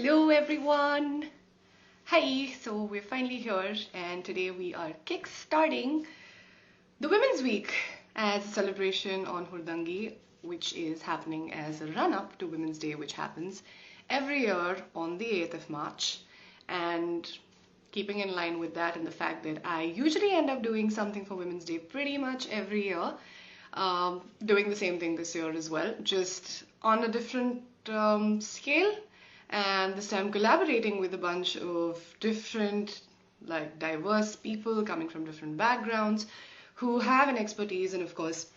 Hello everyone. Hi, so we're finally here and today we are kick-starting the Women's Week as a celebration on Hurdangi, which is happening as a run-up to Women's Day, which happens every year on the 8th of March. And keeping in line with that and the fact that I usually end up doing something for Women's Day pretty much every year, doing the same thing this year as well, just on a different scale, and this time collaborating with a bunch of different, like, diverse people coming from different backgrounds who have an expertise in, of course,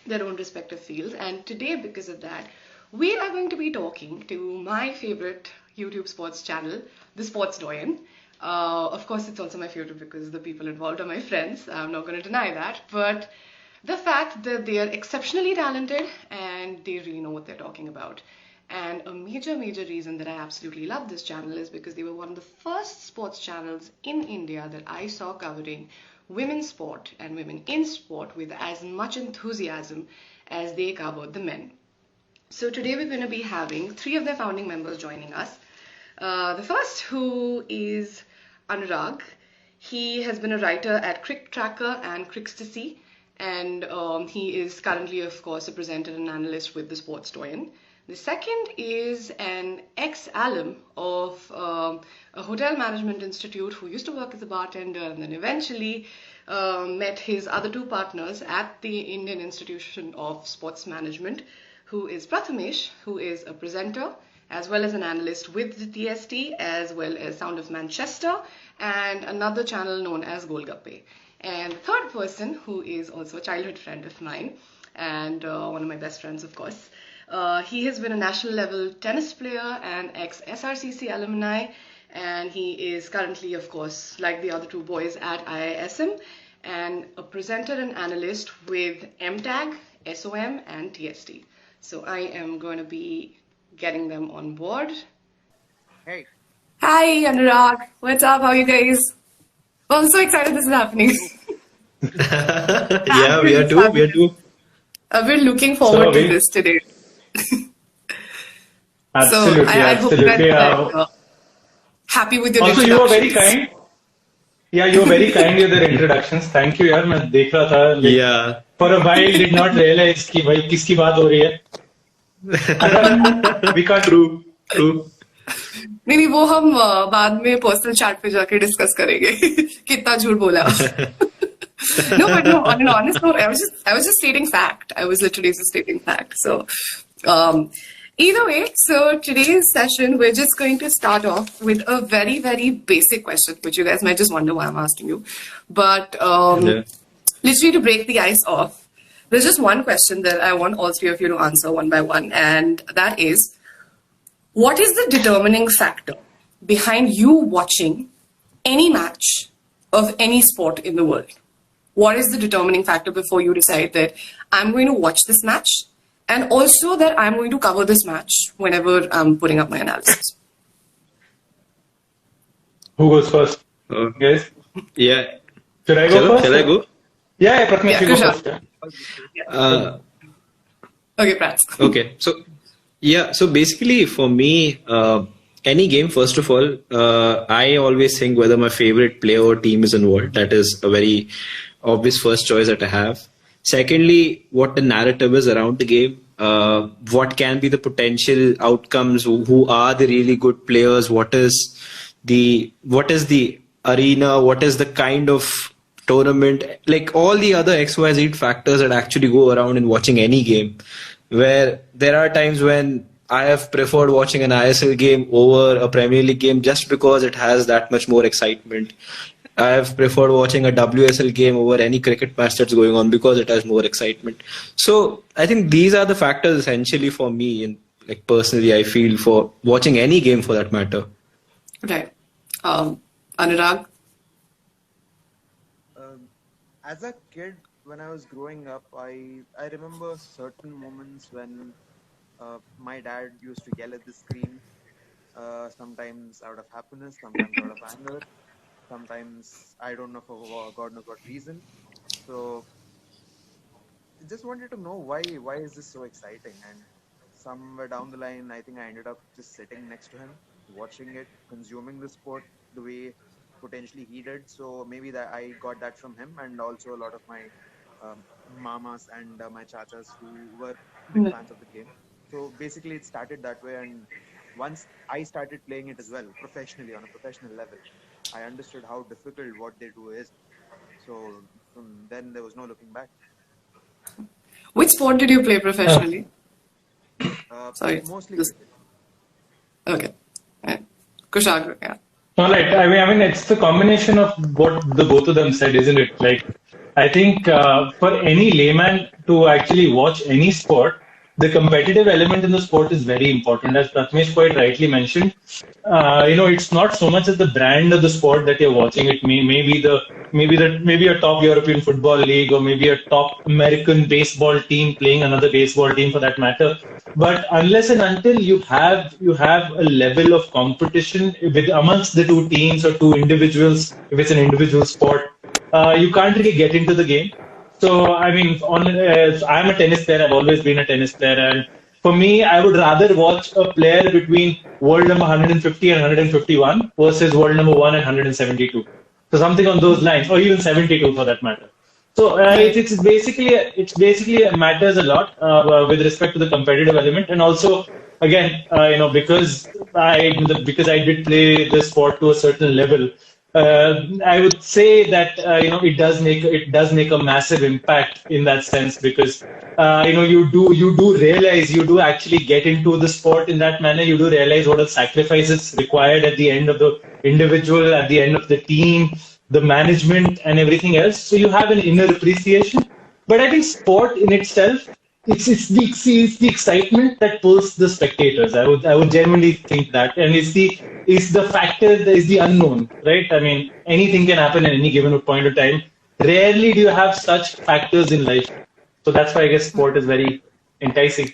their own respective fields. And today, because of that, we are going to be talking to my favorite YouTube sports channel, the Sports Doyen. Of course, it's also my favorite because the people involved are my friends. I'm not going to deny that. But the fact that they are exceptionally talented and they really know what they're talking about. And a major reason that I absolutely love this channel is because they were one of the first sports channels in India that I saw covering women's sport and women in sport with as much enthusiasm as they covered the men. So today we're going to be having three of their founding members joining us. The first, who is Anuraag. He has been a writer at Crick Tracker and Crickstasy, and he is currently, of course, a presenter and analyst with the Sports Doyen. The second is an ex-alum of a hotel management institute who used to work as a bartender and then eventually met his other two partners at the Indian Institution of Sports Management, who is Prathamesh, who is a presenter as well as an analyst with the TST, as well as Sound of Manchester, and another channel known as Golgappe. And the third person, who is also a childhood friend of mine and one of my best friends, of course. He has been a national level tennis player and ex-SRCC alumni, and he is currently, of course, like the other two boys, at IISM, and a presenter and analyst with MTAG, SOM, and TST. So I am going to be getting them on board. Hey. Hi, Anurag. What's up? How are you guys? Well, I'm so excited this is happening. Yeah, we are too. I've been looking forward to this today. Absolutely, so I hope that happy with your also, introductions. you were very kind. Yeah, you were very kind with your introductions. Thank you, यार. मैं देख रहा था. Yeah. For a while, did not realize कि भाई किसकी बात हो रही है. We can't. True. नहीं वो हम बाद में पर्सनल चैट पे जाके डिस्कस करेंगे कितना झूठ बोला. No, but no, on an honest note, I was just stating fact. I was literally just stating fact. So, either way, so today's session, we're just going to start off with a very, very basic question, which you guys might just wonder why I'm asking you. But literally to break the ice off, there's just one question that I want all three of you to answer one by one, and that is, what is the determining factor behind you watching any match of any sport in the world? What is the determining factor before you decide that I'm going to watch this match and also that I'm going to cover this match whenever I'm putting up my analysis? Who goes first? Guys? Yeah. Should I go first? Shall I go? Yeah, Prathamesh, you go first. Okay, Prats. Okay. So basically for me, any game, first of all, I always think whether my favorite player or team is involved. That is a very obvious first choice that I have. Secondly, what the narrative is around the game. What can be the potential outcomes? Who are the really good players? What is the arena? What is the kind of tournament? Like all the other XYZ factors that actually go around in watching any game. Where there are times when I have preferred watching an ISL game over a Premier League game just because it has that much more excitement. I have preferred watching a WSL game over any cricket match that's going on because it has more excitement. So I think these are the factors essentially for me, and like personally I feel, for watching any game for that matter. Right. Anurag? As a kid, when I was growing up, I remember certain moments when my dad used to yell at the screen, sometimes out of happiness, sometimes out of anger, sometimes I don't know for God knows what reason. So I just wanted to know why is this so exciting? And somewhere down the line, I think I ended up just sitting next to him, watching it, consuming the sport the way potentially he did. So maybe that I got that from him, and also a lot of my mamas and my chachas who were big fans of the game. So basically, it started that way, and once I started playing it as well professionally on a professional level, I understood how difficult what they do is. So from then there was no looking back. Which sport did you play professionally? Sorry. Mostly Just- cricket. Okay. Kushagr, yeah. All right. I mean, it's the combination of what the both of them said, isn't it? Like, I think for any layman to actually watch any sport, the competitive element in the sport is very important. As Prathamesh quite rightly mentioned, it's not so much as the brand of the sport that you're watching. It maybe a top European football league, or maybe a top American baseball team playing another baseball team for that matter. But unless and until you have a level of competition with amongst the two teams or two individuals, if it's an individual sport, you can't really get into the game. So, I mean, I'm a tennis player. I've always been a tennis player, and for me, I would rather watch a player between world number 150 and 151 versus world number 1 and 172. So something on those lines, or even 72 for that matter. So it's basically matters a lot with respect to the competitive element, and also again, because I did play the sport to a certain level. I would say that it does make a massive impact in that sense, because you do actually get into the sport in that manner. You do realize what are the sacrifices required at the end of the individual, at the end of the team, the management, and everything else. So you have an inner appreciation. But I think sport in itself, it's the excitement that pulls the spectators. I would genuinely think that, and it's the factor that is the unknown, right? I mean, anything can happen at any given point of time. Rarely do you have such factors in life. So that's why I guess sport is very enticing.